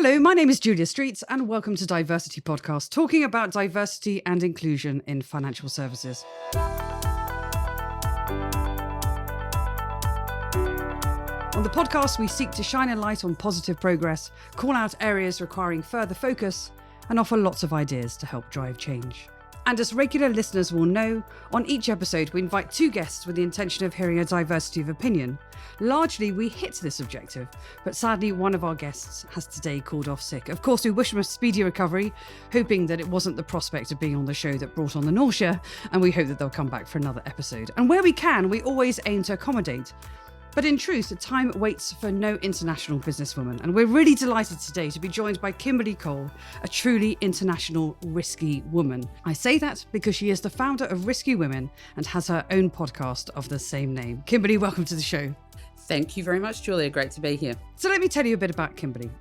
Hello, my name is Julia Streets and welcome to DiverCity Podcast, talking about diversity and inclusion in financial services. On the podcast, we seek to shine a light on positive progress, call out areas requiring further focus, and offer lots of ideas to help drive change. And as regular listeners will know, on each episode we invite two guests with the intention of hearing a diversity of opinion. Largely we hit this objective, but sadly one of our guests has today called off sick. Of course we wish them a speedy recovery, hoping that it wasn't the prospect of being on the show that brought on the nausea, and we hope that they'll come back for another episode. And where we can, we always aim to accommodate. But in truth, time waits for no international businesswoman, and we're really delighted today to be joined by Kimberley Cole, a truly international risky woman. I say that because she is the founder of Risky Women and has her own podcast of the same name. Kimberley, welcome to the show. Thank you very much, Julia. Great to be here. So let me tell you a bit about Kimberley.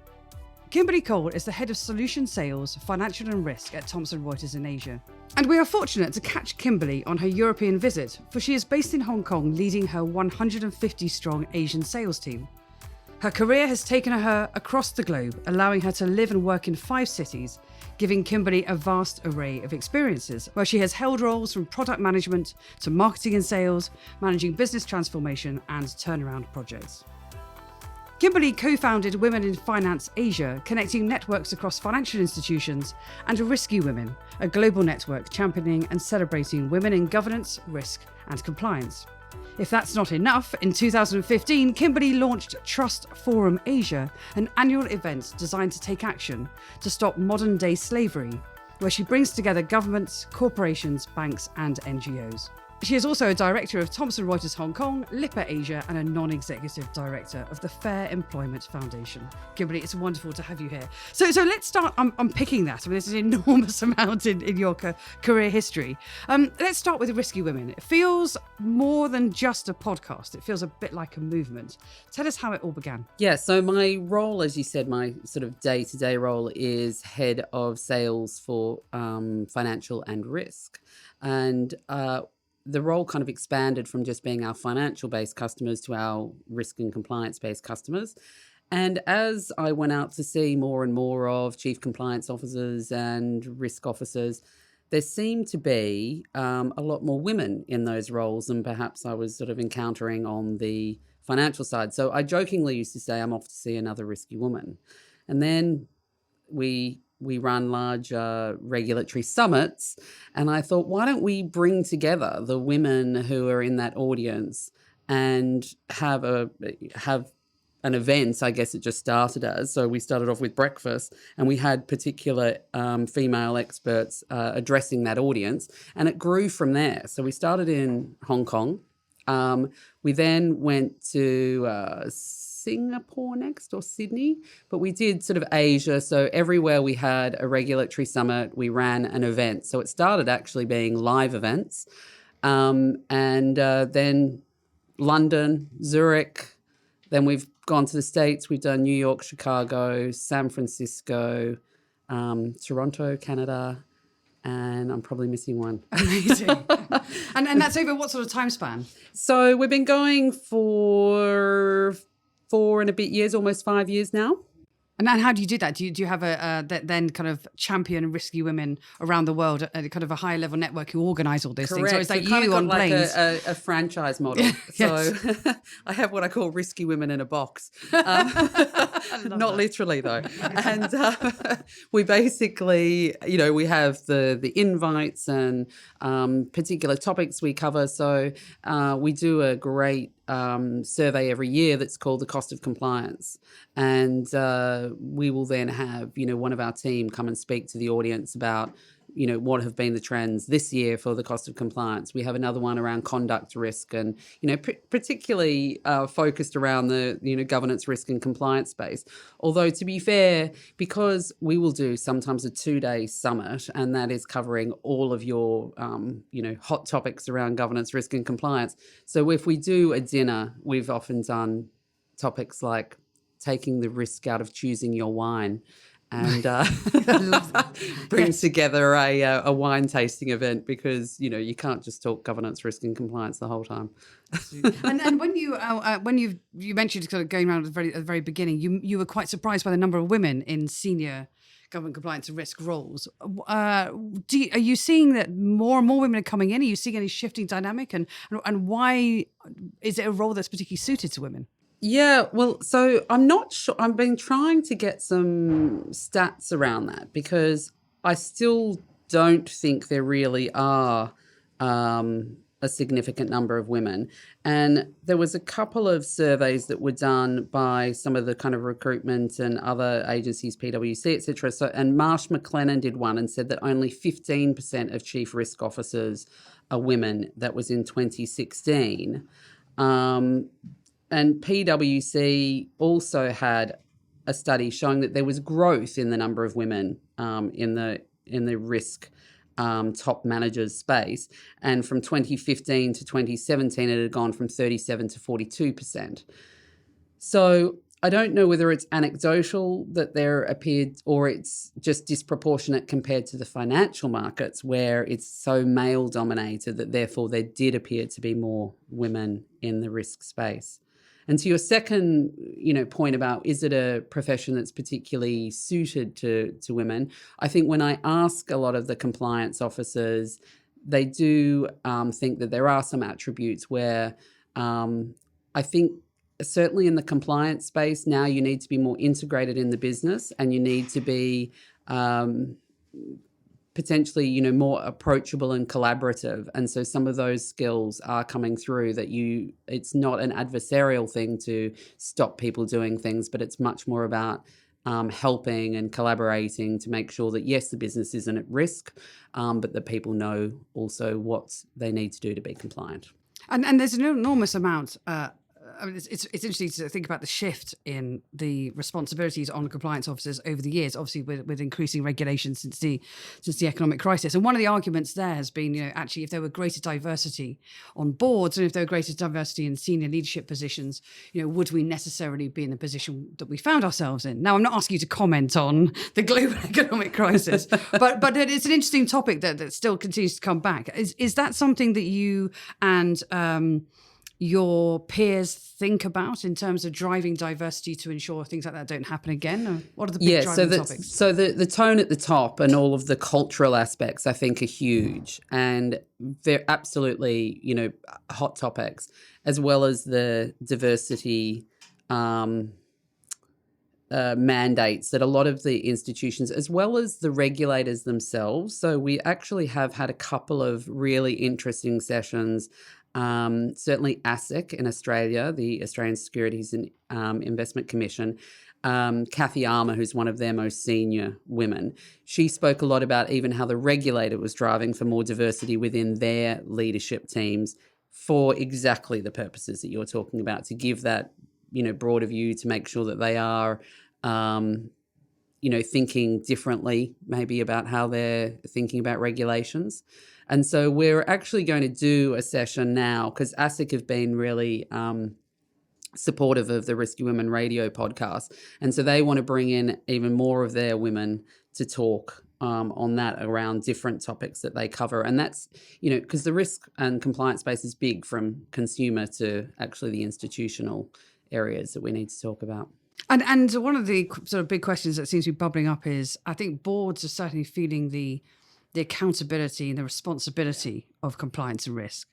Kimberley Cole is the head of solution sales, financial and risk at Thomson Reuters in Asia. And we are fortunate to catch Kimberley on her European visit, for she is based in Hong Kong leading her 150-strong Asian sales team. Her career has taken her across the globe, allowing her to live and work in 5 cities, giving Kimberley a vast array of experiences, where she has held roles from product management to marketing and sales, managing business transformation and turnaround projects. Kimberley co-founded Women in Finance Asia, connecting networks across financial institutions, and Risky Women, a global network championing and celebrating women in governance, risk and compliance. If that's not enough, in 2015, Kimberley launched Trust Forum Asia, an annual event designed to take action to stop modern-day slavery, where she brings together governments, corporations, banks and NGOs. She is also a director of Thomson Reuters Hong Kong, Lipper Asia, and a non-executive director of the Fair Employment Foundation. Kimberley, it's wonderful to have you here. So let's start unpicking that. I mean, there's an enormous amount in your career history. Let's start with Risky Women. It feels more than just a podcast. It feels a bit like a movement. Tell us how it all began. Yeah, so my role, as you said, my sort of day-to-day role is head of sales for financial and risk. And the role kind of expanded from just being our financial-based customers to our risk and compliance-based customers. And as I went out to see more and more of chief compliance officers and risk officers, there seemed to be a lot more women in those roles than perhaps I was sort of encountering on the financial side. So I jokingly used to say I'm off to see another risky woman. And then we run large regulatory summits, and I thought, why don't we bring together the women who are in that audience and have an event, I guess it just started as. So we started off with breakfast, and we had particular female experts addressing that audience, and it grew from there. So we started in Hong Kong. We then went to Singapore next, or Sydney, but we did sort of Asia. So everywhere we had a regulatory summit, we ran an event. So it started actually being live events. And then London, Zurich, then we've gone to the States. We've done New York, Chicago, San Francisco, Toronto, Canada, and I'm probably missing one. Amazing. and that's over what sort of time span? So we've been going for 4 and a bit years, almost 5 years now. And how do you do that? Do you have then kind of champion risky women around the world at kind of a high level network who organise all those Correct. things? Or is that so you on like planes? a franchise model. Yes. So I have what I call risky women in a box. Not literally though. And we basically, we have the invites and particular topics we cover. So we do a great survey every year that's called the cost of compliance. And we will then have, one of our team come and speak to the audience about, what have been the trends this year for the cost of compliance. We have another one around conduct risk and, particularly focused around the, governance risk and compliance space. Although to be fair, because we will do sometimes a 2-day summit, and that is covering all of your, hot topics around governance, risk and compliance. So if we do a dinner, we've often done topics like taking the risk out of choosing your wine. and I love that. bring Yes. together a wine tasting event, because you can't just talk governance, risk, and compliance the whole time. And when you mentioned sort of going around at the very beginning, you were quite surprised by the number of women in senior government compliance and risk roles. Are you seeing that more and more women are coming in? Are you seeing any shifting dynamic, and why is it a role that's particularly suited to women? Yeah, well, so I'm not sure. I've been trying to get some stats around that, because I still don't think there really are a significant number of women. And there was a couple of surveys that were done by some of the kind of recruitment and other agencies, PwC, et cetera. So, and Marsh McLennan did one and said that only 15% of chief risk officers are women. That was in 2016. And PwC also had a study showing that there was growth in the number of women in the risk top managers space. And from 2015 to 2017, it had gone from 37 to 42%. So I don't know whether it's anecdotal that there appeared, or it's just disproportionate compared to the financial markets, where it's so male dominated that therefore there did appear to be more women in the risk space. And to your second, point about, is it a profession that's particularly suited to women? I think when I ask a lot of the compliance officers, they do think that there are some attributes where I think certainly in the compliance space now you need to be more integrated in the business, and you need to be potentially, more approachable and collaborative. And so some of those skills are coming through, that it's not an adversarial thing to stop people doing things, but it's much more about helping and collaborating to make sure that, yes, the business isn't at risk, but that people know also what they need to do to be compliant. And there's an enormous amount. It's interesting to think about the shift in the responsibilities on compliance officers over the years, obviously with increasing regulations since the economic crisis. And one of the arguments there has been, actually, if there were greater diversity on boards, and if there were greater diversity in senior leadership positions, would we necessarily be in the position that we found ourselves in? Now, I'm not asking you to comment on the global economic crisis, but it's an interesting topic that still continues to come back. Is that something that you and your peers think about in terms of driving diversity to ensure things like that don't happen again? Or what are the big driving topics? So the tone at the top and all of the cultural aspects, I think, are huge, and they're absolutely, hot topics, as well as the diversity mandates that a lot of the institutions, as well as the regulators themselves. So we actually have had a couple of really interesting sessions. Certainly ASIC in Australia, the Australian Securities and Investment Commission, Kathy Armour, who's one of their most senior women, she spoke a lot about even how the regulator was driving for more diversity within their leadership teams for exactly the purposes that you're talking about, to give that, broader view, to make sure that they are, thinking differently maybe about how they're thinking about regulations. And so we're actually going to do a session now, because ASIC have been really supportive of the Risky Women Radio podcast. And so they want to bring in even more of their women to talk on that, around different topics that they cover. And that's, because the risk and compliance space is big, from consumer to actually the institutional areas that we need to talk about. And one of the sort of big questions that seems to be bubbling up is, I think boards are certainly feeling the accountability and the responsibility of compliance and risk,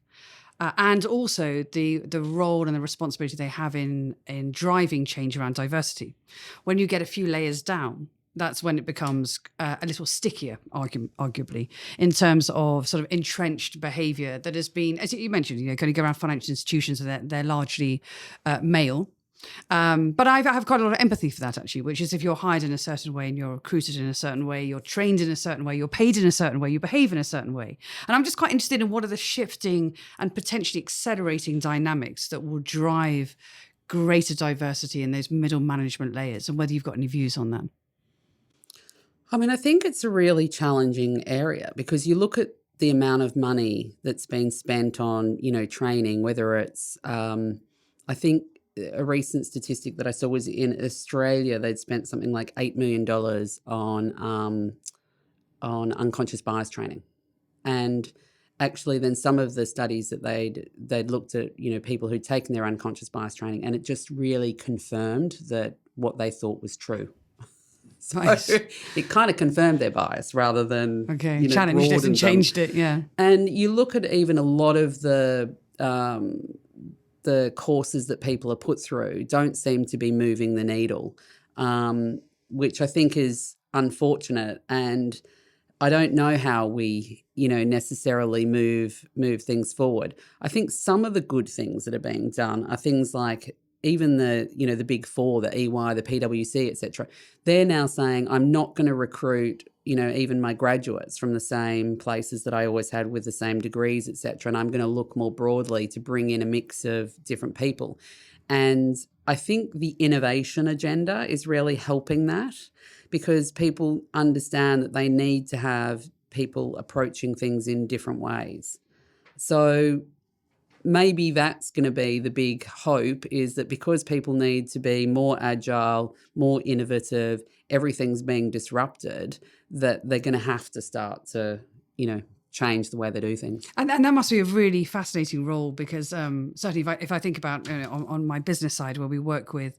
and also the role and the responsibility they have in driving change around diversity. When you get a few layers down, that's when it becomes a little stickier, arguably, in terms of sort of entrenched behaviour that has been, as you mentioned, going to go around financial institutions, and they're largely male. But I have quite a lot of empathy for that, actually, which is, if you're hired in a certain way and you're recruited in a certain way, you're trained in a certain way, you're paid in a certain way, you behave in a certain way. And I'm just quite interested in what are the shifting and potentially accelerating dynamics that will drive greater diversity in those middle management layers, and whether you've got any views on that. I mean, I think it's a really challenging area, because you look at the amount of money that's been spent on, training, whether it's, I think, a recent statistic that I saw was in Australia, they'd spent something like $8 million on unconscious bias training. And actually then some of the studies that they'd looked at, people who'd taken their unconscious bias training, and it just really confirmed that what they thought was true. So Nice. it kind of confirmed their bias rather than challenged it and changed it. Yeah. And you look at even a lot of the courses that people are put through don't seem to be moving the needle, which I think is unfortunate. And I don't know how we, necessarily move things forward. I think some of the good things that are being done are things like even the big four, the EY, the PwC, etc. They're now saying, I'm not going to recruit, even my graduates from the same places that I always had with the same degrees, etc. And I'm going to look more broadly to bring in a mix of different people. And I think the innovation agenda is really helping that, because people understand that they need to have people approaching things in different ways. So maybe that's going to be the big hope, is that because people need to be more agile, more innovative, everything's being disrupted, that they're going to have to start to, change the way they do things. And that must be a really fascinating role, because certainly if I think about on my business side, where we work with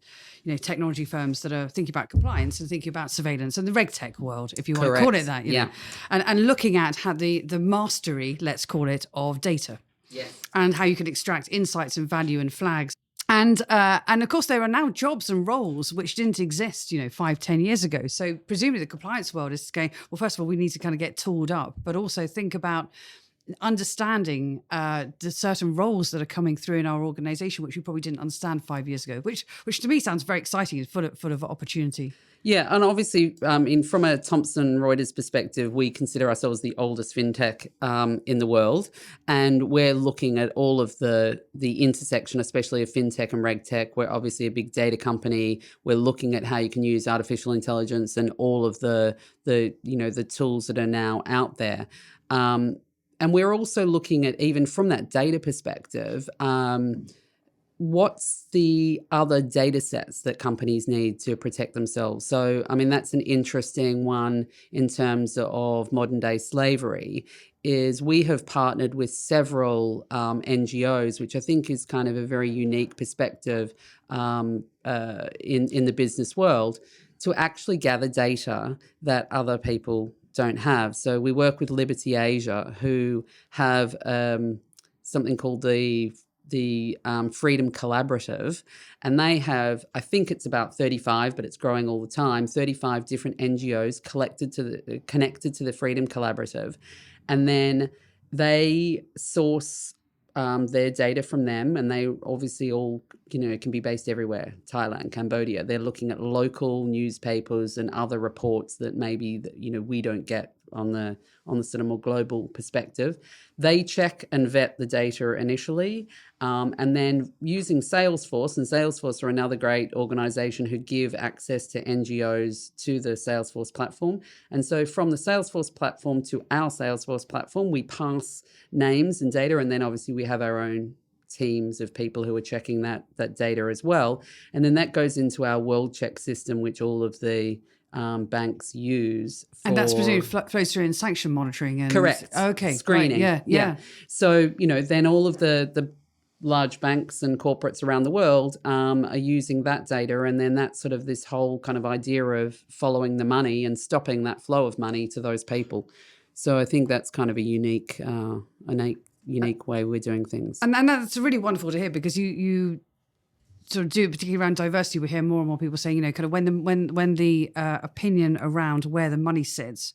technology firms that are thinking about compliance and thinking about surveillance and the reg tech world, if you want to call it that, know, and looking at how the mastery, let's call it, of data. Yes. And how you can extract insights and value and flags. And of course, there are now jobs and roles which didn't exist, 5-10 years ago. So presumably the compliance world is going, well, first of all, we need to kind of get tooled up, but also think about understanding the certain roles that are coming through in our organization, which we probably didn't understand 5 years ago, which to me sounds very exciting and full of opportunity. Yeah, and obviously, from a Thomson Reuters perspective, we consider ourselves the oldest fintech in the world, and we're looking at all of the intersection, especially of fintech and reg tech. We're obviously a big data company. We're looking at how you can use artificial intelligence and all of the tools that are now out there. And we're also looking at, even from that data perspective, what's the other data sets that companies need to protect themselves? So, that's an interesting one in terms of modern day slavery, is we have partnered with several NGOs, which I think is kind of a very unique perspective in the business world, to actually gather data that other people don't have. So we work with Liberty Asia, who have something called the Freedom Collaborative, and they have, I think it's about 35, but it's growing all the time, 35 different NGOs connected to the Freedom Collaborative, and then they source their data from them, and they obviously all, can be based everywhere, Thailand, Cambodia. They're looking at local newspapers and other reports that maybe, we don't get on the sort of more global perspective. They check and vet the data initially, and then using Salesforce, and Salesforce are another great organization who give access to NGOs to the Salesforce platform. And so from the Salesforce platform to our Salesforce platform, we pass names and data, and then obviously we have our own teams of people who are checking that data as well. And then that goes into our World Check system, which all of the banks use. And that's presumably flows through in sanction monitoring. And correct. Okay. Screening. Right. Yeah. So, then all of the large banks and corporates around the world are using that data. And then that's sort of this whole kind of idea of following the money and stopping that flow of money to those people. So I think that's kind of a unique way we're doing things. And that's really wonderful to hear, because you sort of do, particularly around diversity, we hear more and more people saying, kind of when the opinion around where the money sits,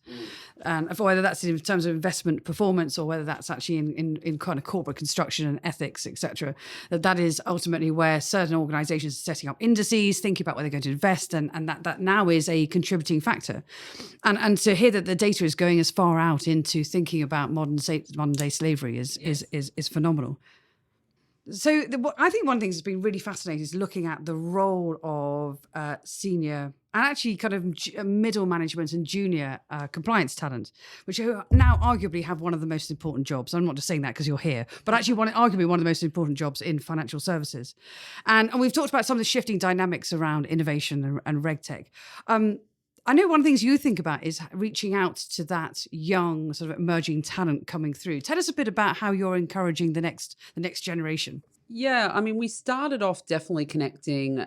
and whether that's in terms of investment performance or whether that's actually in kind of corporate construction and ethics, etc., that is ultimately where certain organizations are setting up indices, thinking about where they're going to invest, and that now is a contributing factor. And to hear that the data is going as far out into thinking about modern day slavery is phenomenal. So I think one of the things that's been really fascinating is looking at the role of senior and actually kind of middle management and junior compliance talent, which now arguably have one of the most important jobs. I'm not just saying that because you're here, but actually arguably one of the most important jobs in financial services. And we've talked about some of the shifting dynamics around innovation and regtech. I know one of the things you think about is reaching out to that young sort of emerging talent coming through. Tell us a bit about how you're encouraging the next generation. Yeah, I mean, we started off definitely connecting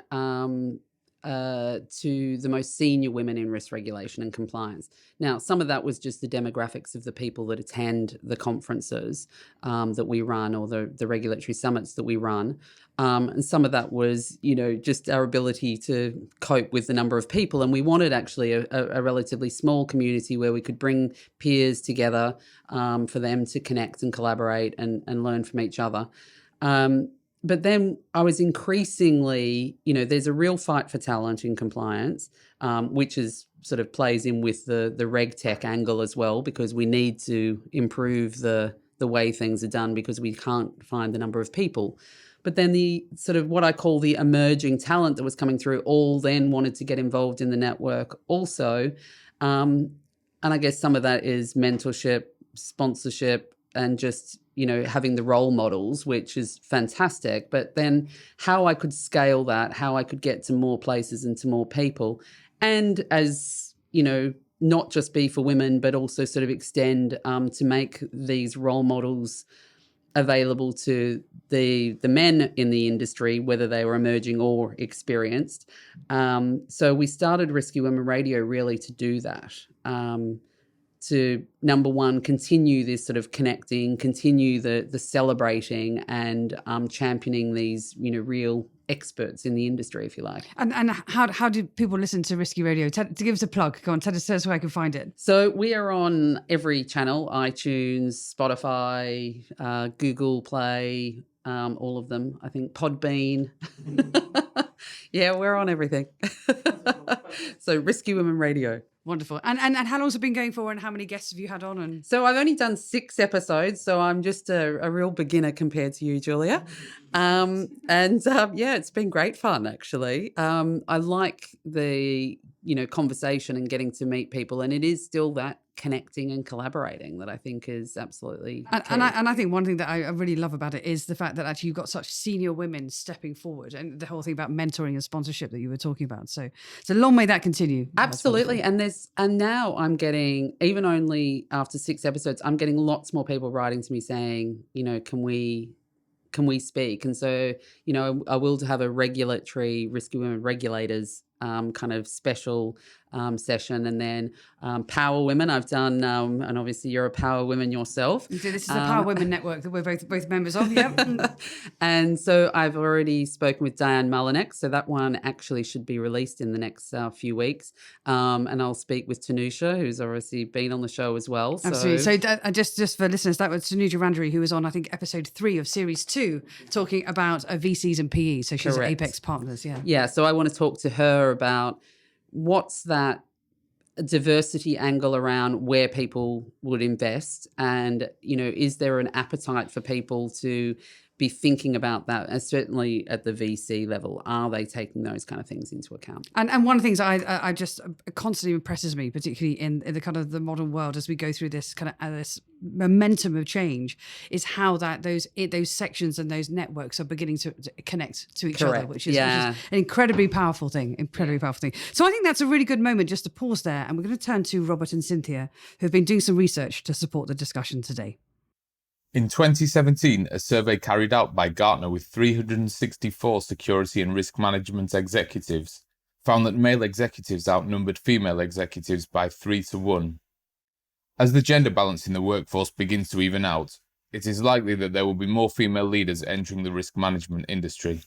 to the most senior women in risk regulation and compliance. Now, some of that was just the demographics of the people that attend the conferences that we run, or the regulatory summits that we run. And some of that was, just our ability to cope with the number of people. And we wanted actually a relatively small community where we could bring peers together for them to connect and collaborate and learn from each other. But then I was increasingly, there's a real fight for talent in compliance, which is sort of plays in with the regtech angle as well, because we need to improve the way things are done because we can't find the number of people. But then the sort of what I call the emerging talent that was coming through all then wanted to get involved in the network also. And I guess some of that is mentorship, sponsorship, and just, having the role models, which is fantastic. But then how I could scale that, how I could get to more places and to more people. And as, not just be for women, but also sort of extend to make these role models available to the men in the industry, whether they were emerging or experienced. So we started Risky Women Radio really to do that. To, number one, continue this sort of connecting, continue the celebrating and championing these, real experts in the industry, if you like. And how do people listen to Risky Radio? To give us a plug, go on, tell us where I can find it. So we are on every channel: iTunes, Spotify, Google Play, all of them. I think Podbean. Yeah, we're on everything. So Risky Women Radio. Wonderful. And how long has it been going for, and how many guests have you had on? And so I've only done 6 episodes, so I'm just a real beginner compared to you, Julia. It's been great fun, actually. I like the, conversation and getting to meet people, and it is still that connecting and collaborating that I think is absolutely key. And I think one thing that I really love about it is the fact that actually you've got such senior women stepping forward, and the whole thing about mentoring and sponsorship that you were talking about. So long may that continue. Absolutely. And now I'm getting, even only after 6 episodes, I'm getting lots more people writing to me saying, can we speak? And so, I will have a regulatory Risky Women regulators kind of special session, and then Power Women I've done, and obviously you're a Power Women yourself. This is the Power Women Network that we're both members of. Yeah. And so I've already spoken with Diane Mullinex, so that one actually should be released in the next few weeks. And I'll speak with Tanusha, who's obviously been on the show as well. Absolutely. So just for listeners, that was Tanuja Randri, who was on, I think, episode 3 of series 2, talking about VCs and PE. So she's at Apex Partners. Yeah. Yeah. So I want to talk to her about what's that diversity angle around where people would invest, and is there an appetite for people to be thinking about that, and certainly at the VC level, are they taking those kind of things into account? And one of the things I just constantly impresses me, particularly in the kind of the modern world as we go through this kind of this momentum of change, is how those sections and those networks are beginning to connect to each other, which is an incredibly powerful thing. So I think that's a really good moment just to pause there, and we're going to turn to Robert and Cynthia, who have been doing some research to support the discussion today. In 2017, a survey carried out by Gartner with 364 security and risk management executives found that male executives outnumbered female executives by 3-1. As the gender balance in the workforce begins to even out, it is likely that there will be more female leaders entering the risk management industry.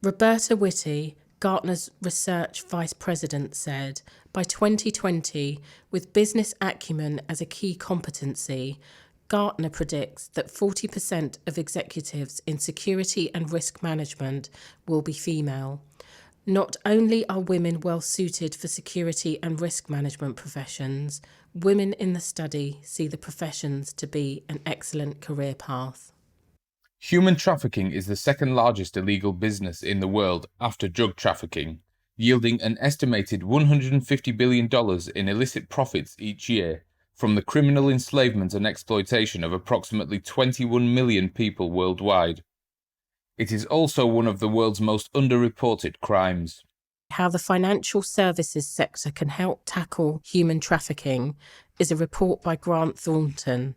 Roberta Whitty, Gartner's research vice president, said, by 2020, with business acumen as a key competency, Gartner predicts that 40% of executives in security and risk management will be female. Not only are women well suited for security and risk management professions, women in the study see the professions to be an excellent career path. Human trafficking is the second largest illegal business in the world after drug trafficking, yielding an estimated $150 billion in illicit profits each year from the criminal enslavement and exploitation of approximately 21 million people worldwide. It is also one of the world's most underreported crimes. How the financial services sector can help tackle human trafficking is a report by Grant Thornton.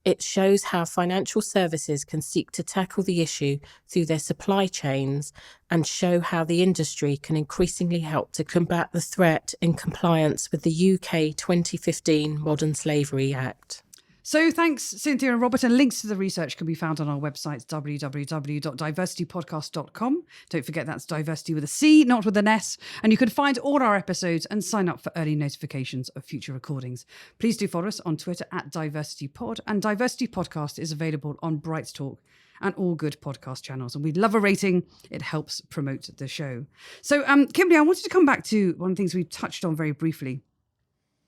It shows how financial services can seek to tackle the issue through their supply chains and show how the industry can increasingly help to combat the threat in compliance with the UK 2015 Modern Slavery Act. So thanks, Cynthia and Robert, and links to the research can be found on our website, www.diversitypodcast.com. Don't forget that's diversity with a C, not with an S. And you can find all our episodes and sign up for early notifications of future recordings. Please do follow us on Twitter @DiversityPod, and Diversity Podcast is available on Bright Talk and all good podcast channels. And we'd love a rating. It helps promote the show. So, Kimberley, I wanted to come back to one of the things we touched on very briefly.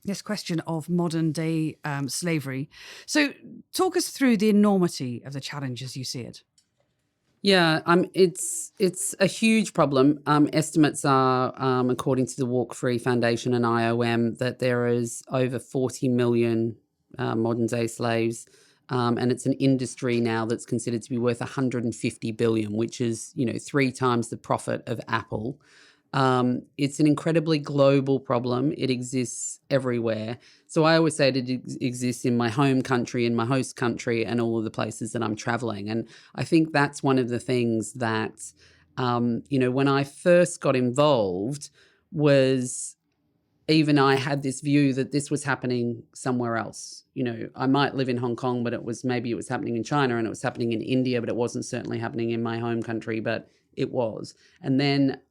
This question of modern day slavery. So talk us through the enormity of the challenge as you see it. Yeah, it's a huge problem. Estimates are, according to the Walk Free Foundation and IOM, that there is over 40 million modern day slaves. And it's an industry now that's considered to be worth 150 billion, which is, 3 times the profit of Apple. It's an incredibly global problem. It exists everywhere. So I always say it exists in my home country, in my host country, and all of the places that I'm traveling. And I think that's one of the things that, when I first got involved was even I had this view that this was happening somewhere else. I might live in Hong Kong, but maybe it was happening in China, and it was happening in India, but it wasn't certainly happening in my home country, but it was. And then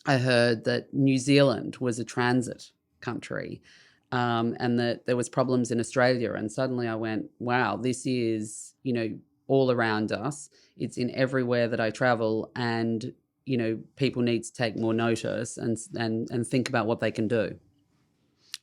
I heard that New Zealand was a transit country, and that there was problems in Australia. And suddenly I went, wow, this is, all around us. It's in everywhere that I travel, and, people need to take more notice and think about what they can do.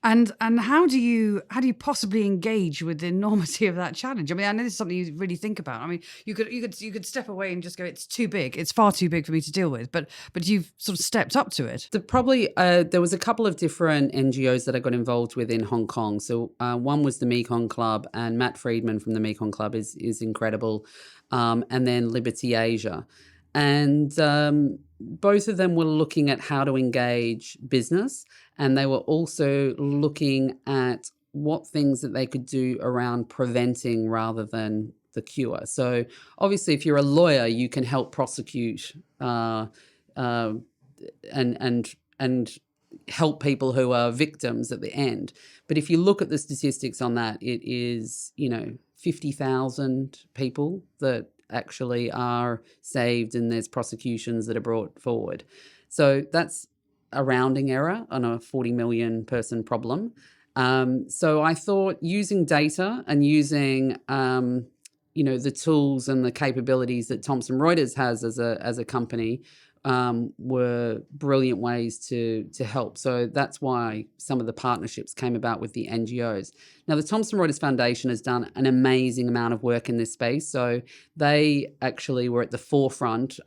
And how do you possibly engage with the enormity of that challenge? I mean, I know this is something you really think about. I mean, you could step away and just go, it's too big. It's far too big for me to deal with. But you've sort of stepped up to it. There was a couple of different NGOs that I got involved with in Hong Kong. So one was the Mekong Club, and Matt Friedman from the Mekong Club is incredible. And then Liberty Asia. And both of them were looking at how to engage business, and they were also looking at what things that they could do around preventing rather than the cure. So obviously, if you're a lawyer, you can help prosecute and help people who are victims at the end. But if you look at the statistics on that, it is 50,000 people that actually are saved, and there's prosecutions that are brought forward. So that's a rounding error on a 40 million person problem. So I thought using data and using the tools and the capabilities that Thomson Reuters has as a company were brilliant ways to help. So that's why some of the partnerships came about with the NGOs. Now, the Thomson Reuters Foundation has done an amazing amount of work in this space. So they actually were at the forefront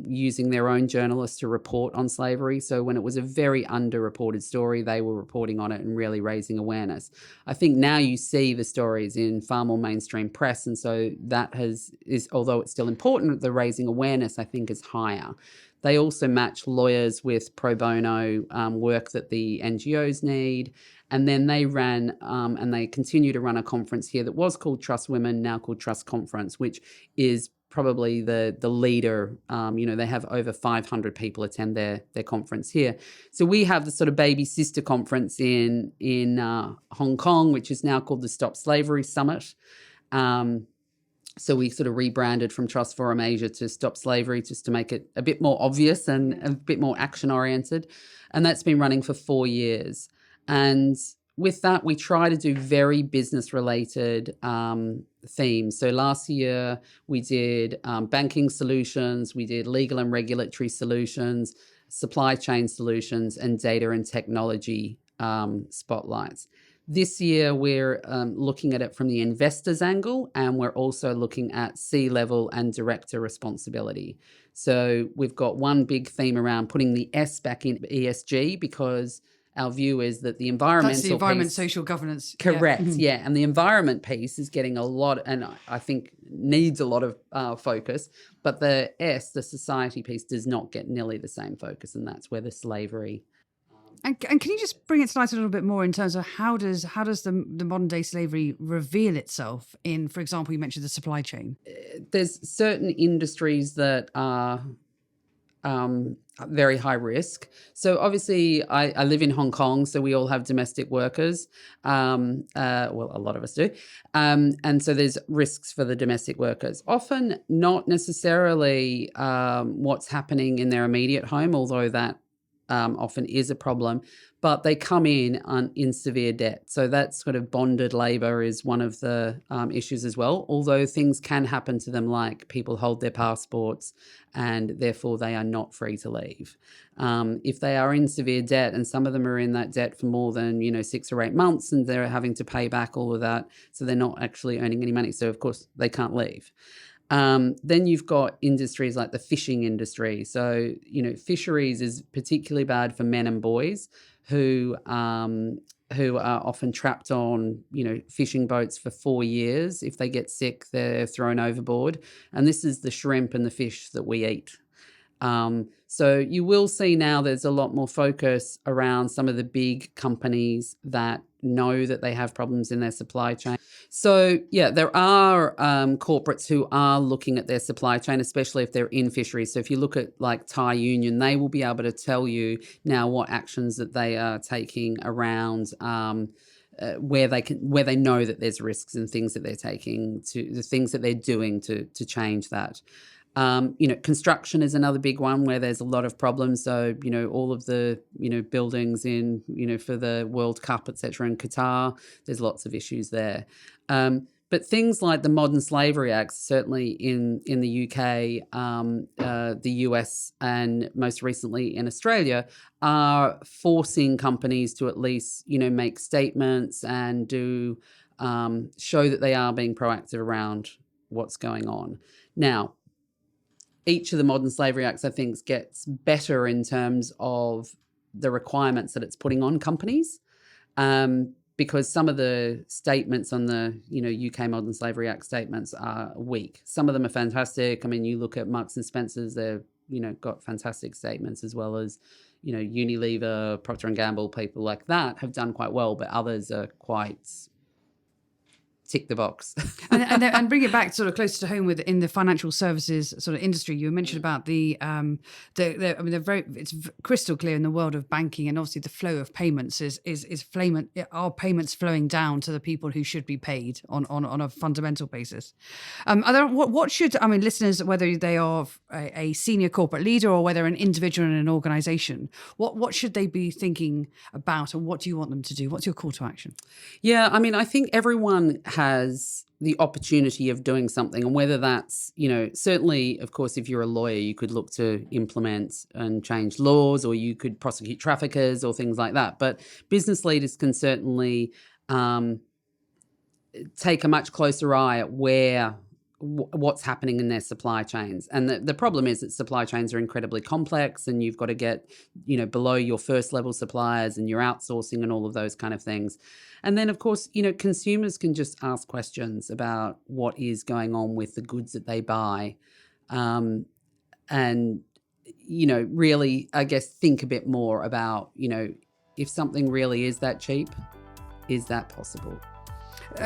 using their own journalists to report on slavery. So when it was a very underreported story, they were reporting on it and really raising awareness. I think now you see the stories in far more mainstream press. And so that although it's still important, the raising awareness, I think, is higher. They also match lawyers with pro bono work that the NGOs need. And then they ran and they continue to run a conference here that was called Trust Women, now called Trust Conference, which is probably the leader. They have over 500 people attend their conference here. So we have the sort of baby sister conference in Hong Kong, which is now called the Stop Slavery Summit. So we sort of rebranded from Trust Forum Asia to Stop Slavery, just to make it a bit more obvious and a bit more action-oriented. And that's been running for 4 years. And with that, we try to do very business-related themes. So last year, we did banking solutions, we did legal and regulatory solutions, supply chain solutions, and data and technology spotlights. This year, we're looking at it from the investor's angle, and we're also looking at C-level and director responsibility. So we've got one big theme around putting the S back in ESG, because our view is that the environmental That's the environment, piece, social governance. correct, Yeah. and the environment piece is getting a lot, and I think needs a lot of focus. But the S, the society piece, does not get nearly the same focus, and that's where the slavery. And can you just bring it to light a little bit more in terms of how does the modern day slavery reveal itself in, for example, you mentioned the supply chain? There's certain industries that are very high risk. So obviously I live in Hong Kong, so we all have domestic workers. Well, a lot of us do. And so there's risks for the domestic workers. Often not necessarily what's happening in their immediate home, although that often is a problem, but they come in severe debt. So that sort of bonded labour is one of the issues as well, although things can happen to them, like people hold their passports and therefore they are not free to leave. If they are in severe debt, and some of them are in that debt for more than 6 or 8 months, and they're having to pay back all of that, so they're not actually earning any money. So of course they can't leave. Then you've got industries like the fishing industry. So, fisheries is particularly bad for men and boys who are often trapped on, fishing boats for 4 years. If they get sick, they're thrown overboard. And this is the shrimp and the fish that we eat. So you will see now there's a lot more focus around some of the big companies that know that they have problems in their supply chain. So, yeah, there are corporates who are looking at their supply chain, especially if they're in fisheries. So if you look at like Thai Union, they will be able to tell you now what actions that they are taking around where they know that there's risks and things that they're taking, to the things that they're doing to change that. Construction is another big one where there's a lot of problems. So, all of the, buildings in, for the World Cup, et cetera, in Qatar, there's lots of issues there. But things like the Modern Slavery Act, certainly in the UK, the US, and most recently in Australia, are forcing companies to at least, make statements and do show that they are being proactive around what's going on. Now, each of the Modern Slavery Acts, I think, gets better in terms of the requirements that it's putting on companies, because some of the statements on the UK Modern Slavery Act statements are weak. Some of them are fantastic. I mean, you look at Marks and Spencer's; they've got fantastic statements, as well as Unilever, Procter and Gamble, people like that have done quite well, but others are quite tick the box. and bring it back sort of closer to home in the financial services sort of industry. You mentioned about it's crystal clear in the world of banking, and obviously the flow of payments are payments flowing down to the people who should be paid on a fundamental basis. What should listeners, whether they are a senior corporate leader or whether an individual in an organization, what should they be thinking about, and what do you want them to do? What's your call to action? Yeah, I think everyone has the opportunity of doing something, and whether that's, certainly, of course, if you're a lawyer, you could look to implement and change laws, or you could prosecute traffickers or things like that. But business leaders can certainly take a much closer eye at what's happening in their supply chains. And the problem is that supply chains are incredibly complex, and you've got to get, below your first level suppliers, and you're outsourcing and all of those kind of things. And then, of course, consumers can just ask questions about what is going on with the goods that they buy. And, really, I guess, think a bit more about, if something really is that cheap, is that possible?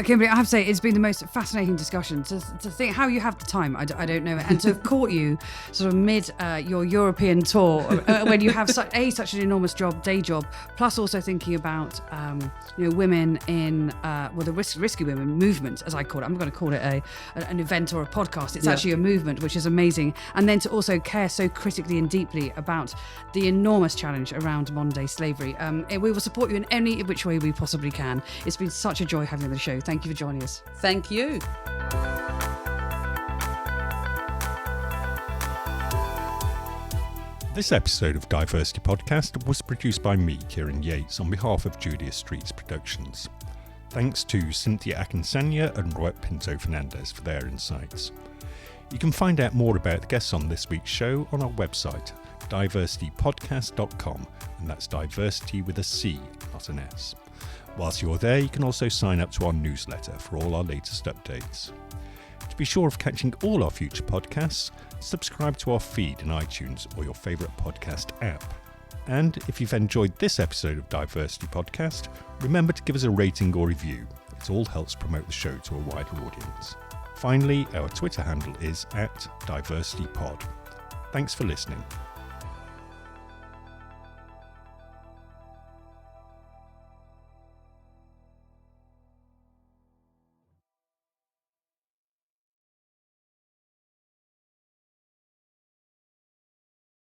Kimberley, I have to say, it's been the most fascinating discussion. To think how you have the time, I don't know, and to have caught you sort of mid your European tour when you have such an enormous day job, plus also thinking about women in the risky women movement, as I call it. I'm not going to call it an event or a podcast. It's actually a movement, which is amazing. And then to also care so critically and deeply about the enormous challenge around modern day slavery. We will support you in any which way we possibly can. It's been such a joy having you on the show. Thank you for joining us. Thank you. This episode of DiverCity Podcast was produced by me, Kieran Yates, on behalf of Julia Streets Productions. Thanks to Cynthia Akinsanya and Robert Pinto Fernandez for their insights. You can find out more about the guests on this week's show on our website, DiverCityPodcast.com, and that's diversity with a C, not an S. Whilst you're there, you can also sign up to our newsletter for all our latest updates. To be sure of catching all our future podcasts, subscribe to our feed in iTunes or your favourite podcast app. And if you've enjoyed this episode of DiverCity Podcast, remember to give us a rating or review. It all helps promote the show to a wider audience. Finally, our Twitter handle is @DiverCityPod. Thanks for listening.